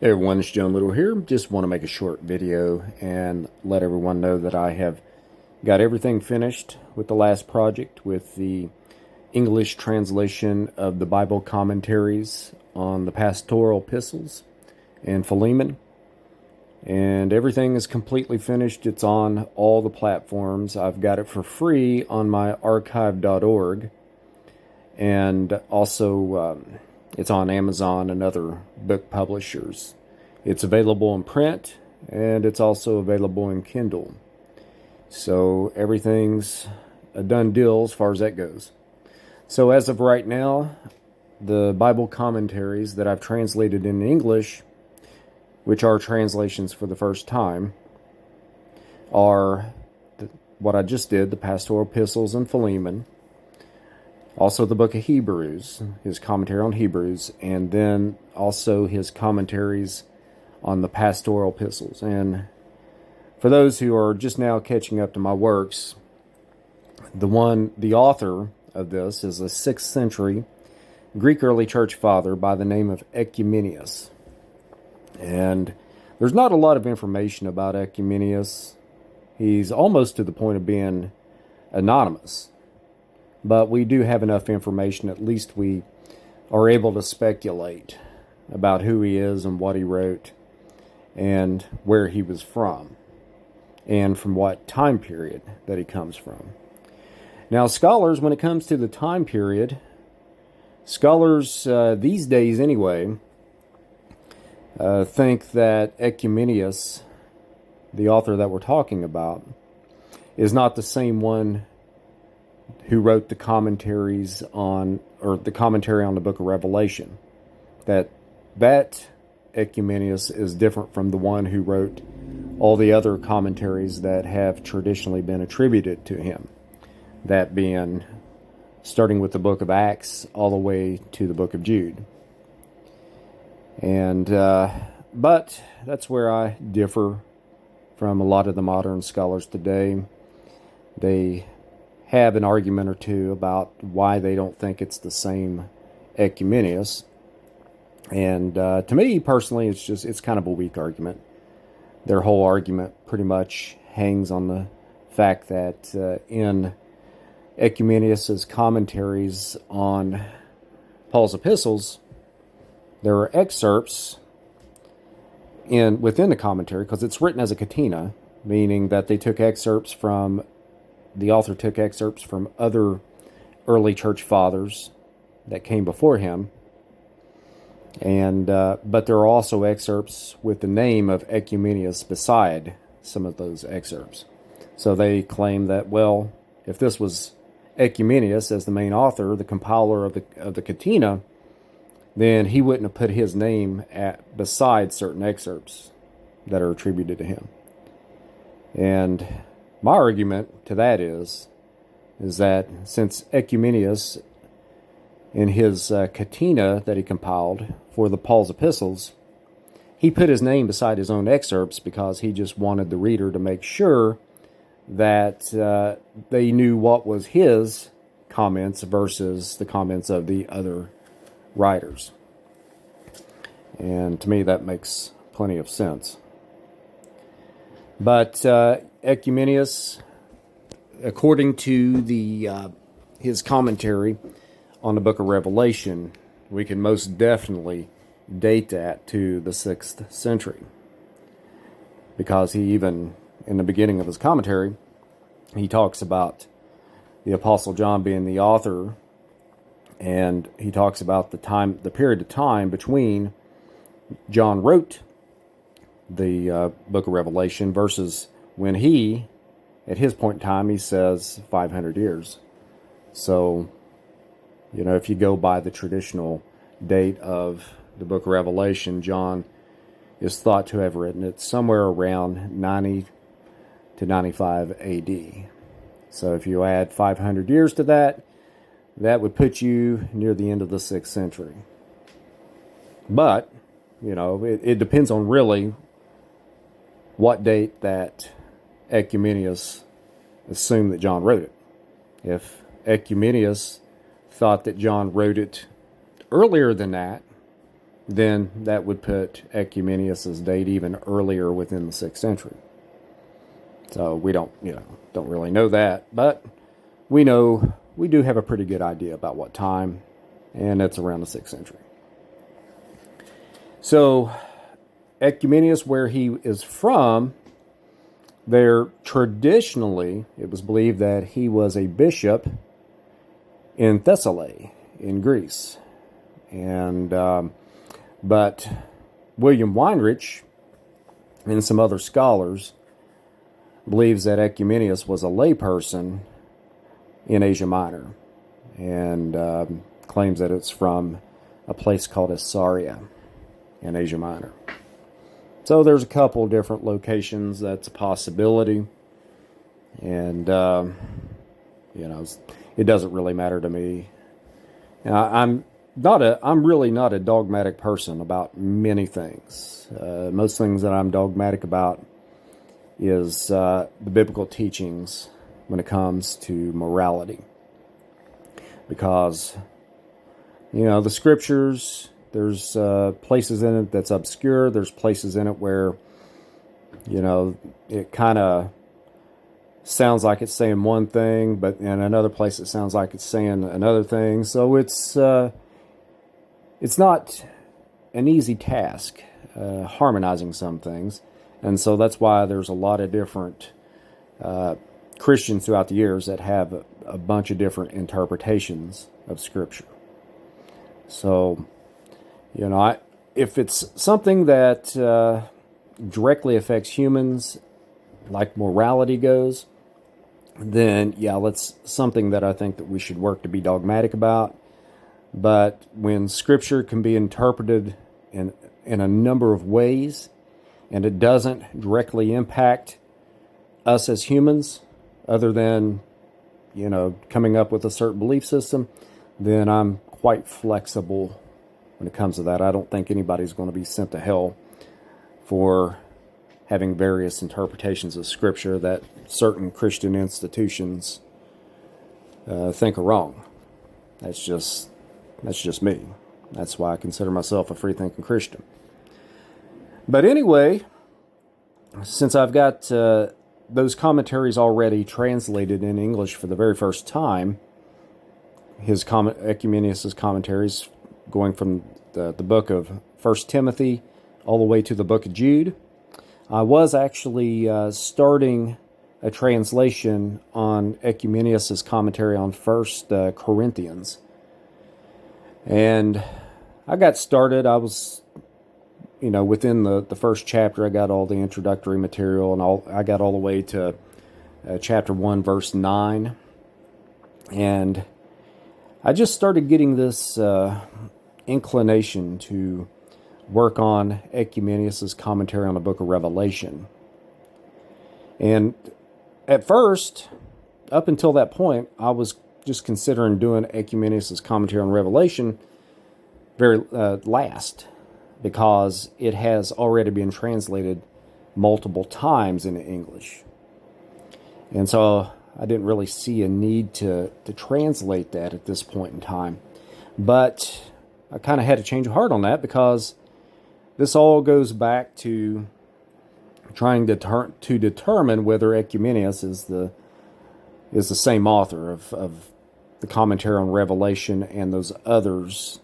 Hey everyone, it's John Little here. Just want to make a short video and let everyone know that I have got everything finished with the last project with the English translation of the Bible commentaries on the Pastoral Epistles and Philemon. And everything is completely finished. It's on all the platforms. I've got it for free on my archive.org. And also, it's on Amazon and other book publishers. It's available in print, and it's also available in Kindle. So everything's a done deal as far as that goes. So as of right now, the Bible commentaries that I've translated in English, which are translations for the first time, are what I just did, the Pastoral Epistles and Philemon. Also the book of Hebrews, his commentary on Hebrews, and then also his commentaries on the Pastoral Epistles. And for those who are just now catching up to my works, the author of this is a 6th century Greek early church father by the name of Oecumenius. And there's not a lot of information about Oecumenius. He's almost to the point of being anonymous. But we do have enough information, at least we are able to speculate about who he is and what he wrote and where he was from and from what time period that he comes from. Now, scholars, when it comes to the time period, scholars these days anyway, think that Oecumenius, the author that we're talking about, is not the same one who wrote the commentaries on, or the commentary on the book of Revelation. That Oecumenius is different from the one who wrote all the other commentaries that have traditionally been attributed to him. That being starting with the book of Acts all the way to the book of Jude. And but that's where I differ from a lot of the modern scholars today. They have an argument or two about why they don't think it's the same Oecumenius. And to me personally, it's kind of a weak argument. Their whole argument pretty much hangs on the fact that in Oecumenius's commentaries on Paul's epistles, there are excerpts within the commentary, because it's written as a catena, meaning that the author took excerpts from other early church fathers that came before him, and but there are also excerpts with the name of Oecumenius beside some of those excerpts. So they claim that, well, if this was Oecumenius as the main author, the compiler of the catena, then he wouldn't have put his name beside certain excerpts that are attributed to him. And my argument to that is that since Oecumenius, in his catena that he compiled for the Paul's epistles, he put his name beside his own excerpts because he just wanted the reader to make sure that they knew what was his comments versus the comments of the other writers. And to me, that makes plenty of sense. But Oecumenius, according to his commentary on the book of Revelation, we can most definitely date that to the 6th century. Because he even, in the beginning of his commentary, he talks about the Apostle John being the author, and he talks about the period of time between John wrote the book of Revelation versus when he, at his point in time, he says 500 years. So, if you go by the traditional date of the book of Revelation, John is thought to have written it somewhere around 90 to 95 AD. So if you add 500 years to that, that would put you near the end of the 6th century. But, it depends on really what date that Oecumenius assumed that John wrote it. If Oecumenius thought that John wrote it earlier than that, then that would put Oecumenius's date even earlier within the 6th century. So we don't really know that, but we do have a pretty good idea about what time, and it's around the 6th century. So Oecumenius, where he is from, there traditionally it was believed that he was a bishop in Thessaly in Greece, and but William Weinrich and some other scholars believes that Oecumenius was a layperson in Asia Minor, and claims that it's from a place called Assaria in Asia Minor. So there's a couple different locations that's a possibility, and it doesn't really matter to me. I'm really not a dogmatic person about many things. Most things that I'm dogmatic about is the biblical teachings when it comes to morality, because the scriptures, there's places in it that's obscure. There's places in it where it kind of sounds like it's saying one thing, but in another place it sounds like it's saying another thing. So it's not an easy task harmonizing some things, and so that's why there's a lot of different Christians throughout the years that have a bunch of different interpretations of Scripture. So, if it's something that directly affects humans, like morality goes, then that's something that I think that we should work to be dogmatic about. But when Scripture can be interpreted in a number of ways, and it doesn't directly impact us as humans, other than coming up with a certain belief system, then I'm quite flexible when it comes to that. I don't think anybody's going to be sent to hell for having various interpretations of Scripture that certain Christian institutions think are wrong. That's just me. That's why I consider myself a free-thinking Christian. But anyway, since I've got those commentaries already translated in English for the very first time, Oecumenius' commentaries going from the book of 1 Timothy all the way to the book of Jude, I was actually starting a translation on Oecumenius' commentary on 1 Corinthians. And I got started. I was, within the first chapter, I got all the introductory material, and I got all the way to chapter 1, verse 9. And I just started getting this inclination to work on Oecumenius' commentary on the book of Revelation. And at first, up until that point, I was just considering doing Oecumenius' commentary on Revelation very last, because it has already been translated multiple times into English. And so I didn't really see a need to translate that at this point in time. But I kind of had a change of heart on that, because this all goes back to trying to determine whether Oecumenius is the same author of the commentary on Revelation and those others,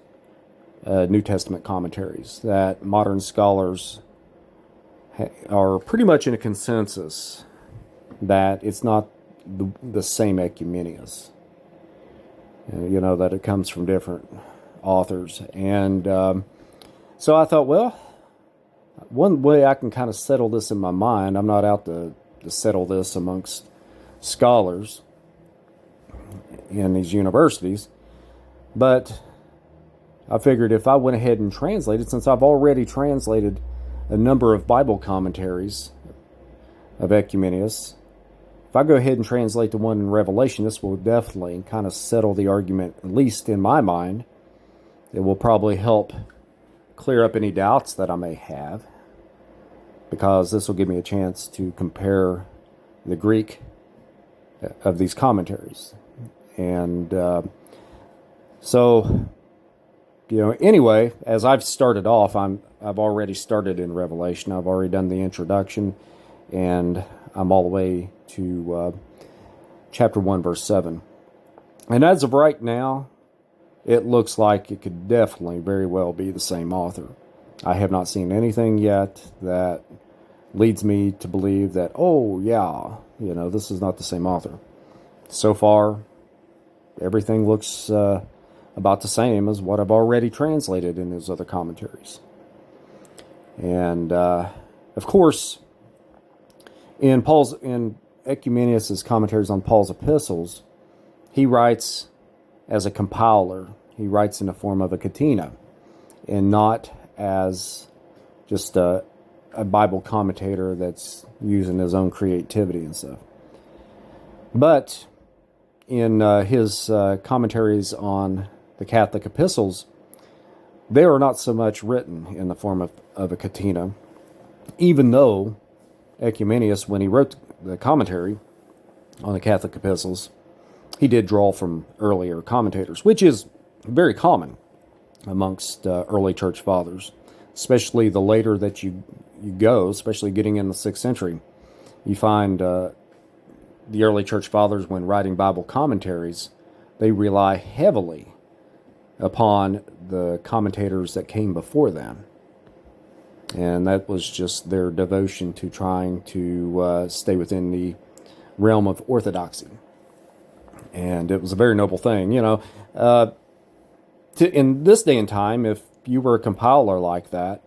New Testament commentaries, that modern scholars are pretty much in a consensus that it's not the same Oecumenius. That it comes from different authors. And so I thought, well, one way I can kind of settle this in my mind, I'm not out to settle this amongst scholars in these universities, but I figured if I went ahead and translated, since I've already translated a number of Bible commentaries of Oecumenius, if I go ahead and translate the one in Revelation, this will definitely kind of settle the argument, at least in my mind. It will probably help clear up any doubts that I may have, because this will give me a chance to compare the Greek of these commentaries. And so Anyway, as I've started off, I've already started in Revelation. I've already done the introduction, and I'm all the way to chapter 1, verse 7. And as of right now, it looks like it could definitely very well be the same author. I have not seen anything yet that leads me to believe that, oh yeah, this is not the same author. So far, everything looks about the same as what I've already translated in his other commentaries. And of course, in Oecumenius' commentaries on Paul's epistles, he writes as a compiler. He writes in the form of a catena, and not as just a Bible commentator that's using his own creativity and stuff. But in his commentaries on the Catholic epistles, they are not so much written in the form of a catena, even though Oecumenius, when he wrote the commentary on the Catholic epistles, he did draw from earlier commentators, which is very common amongst early church fathers, especially the later that you go, especially getting in the 6th century. You find the early church fathers, when writing Bible commentaries, they rely heavily upon the commentators that came before them. And that was just their devotion to trying to stay within the realm of orthodoxy. And it was a very noble thing. In this day and time, if you were a compiler like that,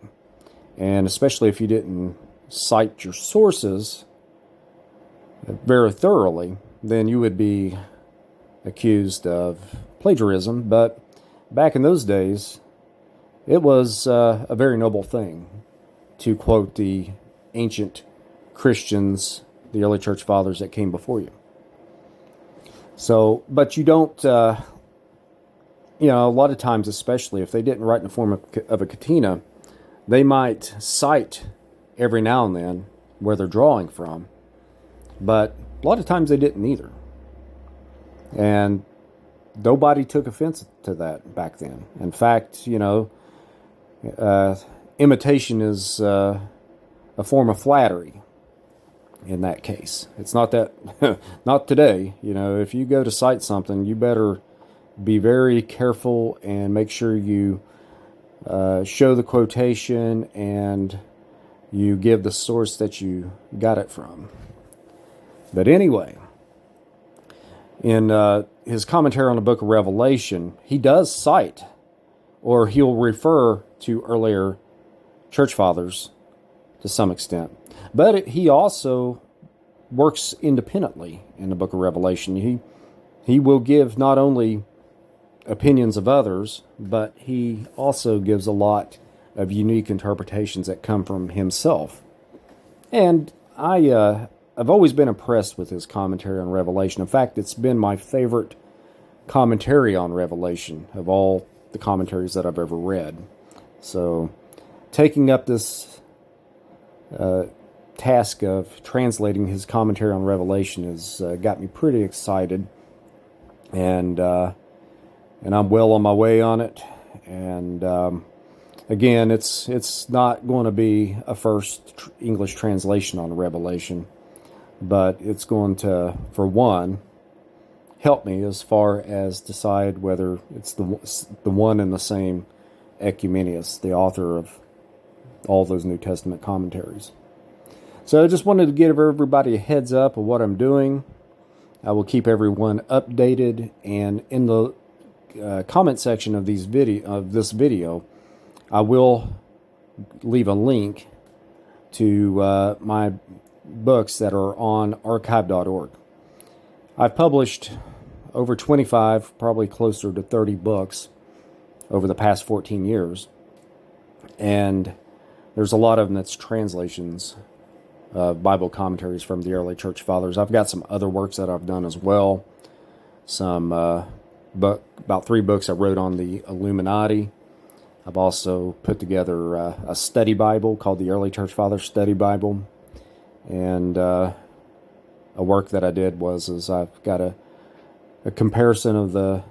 and especially if you didn't cite your sources very thoroughly, then you would be accused of plagiarism. But back in those days, it was a very noble thing to quote the ancient Christians, the early church fathers that came before you. So, but you don't, a lot of times, especially if they didn't write in the form of a catena, they might cite every now and then where they're drawing from, but a lot of times they didn't either. And nobody took offense to that back then. In fact, imitation is a form of flattery in that case. It's not that, not today. If you go to cite something, you better be very careful and make sure you show the quotation and you give the source that you got it from. But anyway, in his commentary on the book of Revelation, he does cite, or he'll refer to earlier church fathers to some extent. But he also works independently in the book of Revelation. He will give not only opinions of others, but he also gives a lot of unique interpretations that come from himself. And I've always been impressed with his commentary on Revelation. In fact, it's been my favorite commentary on Revelation of all the commentaries that I've ever read. So, taking up this task of translating his commentary on Revelation has got me pretty excited, and I'm well on my way on it. And again, it's not going to be a first English translation on Revelation, but it's going to, for one, help me as far as decide whether it's the one and the same Oecumenius, the author of all those New Testament commentaries. So I just wanted to give everybody a heads up of what I'm doing. I will keep everyone updated, and in the comment section of this video, I will leave a link to my books that are on archive.org. I've published over 25, probably closer to 30 books over the past 14 years. And there's a lot of them that's translations of Bible commentaries from the early church fathers. I've got some other works that I've done as well. Some about 3 books I wrote on the Illuminati. I've also put together a study Bible called the Early Church Fathers Study Bible. And a work that I did was I've got a comparison of the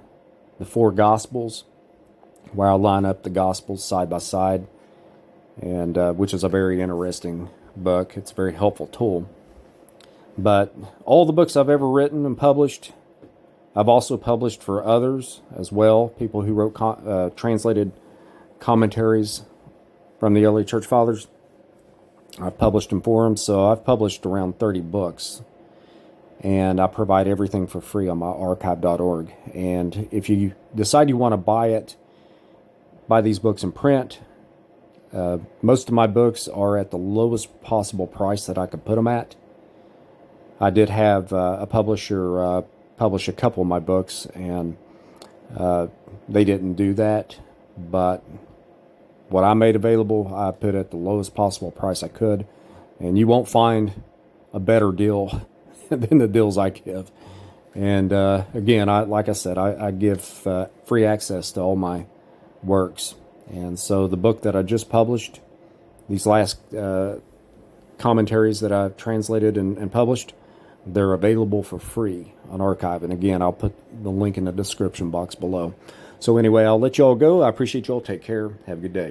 4 Gospels where I line up the Gospels side by side, and which is a very interesting book. It's a very helpful tool. But all the books I've ever written and published, I've also published for others as well, people who wrote translated commentaries from the early church fathers. I've published them for them, so I've published around 30 books, and I provide everything for free on my archive.org. And if you decide you want to buy these books in print, most of my books are at the lowest possible price that I could put them at. I did have a publisher publish a couple of my books, and they didn't do that, but what I made available, I put at the lowest possible price I could, and you won't find a better deal than the deals I give. And again, like I said, I give free access to all my works. And so the book that I just published, these last commentaries that I've translated and published, they're available for free on archive. And again, I'll put the link in the description box below. So anyway, I'll let you all go. I appreciate you all. Take care. Have a good day.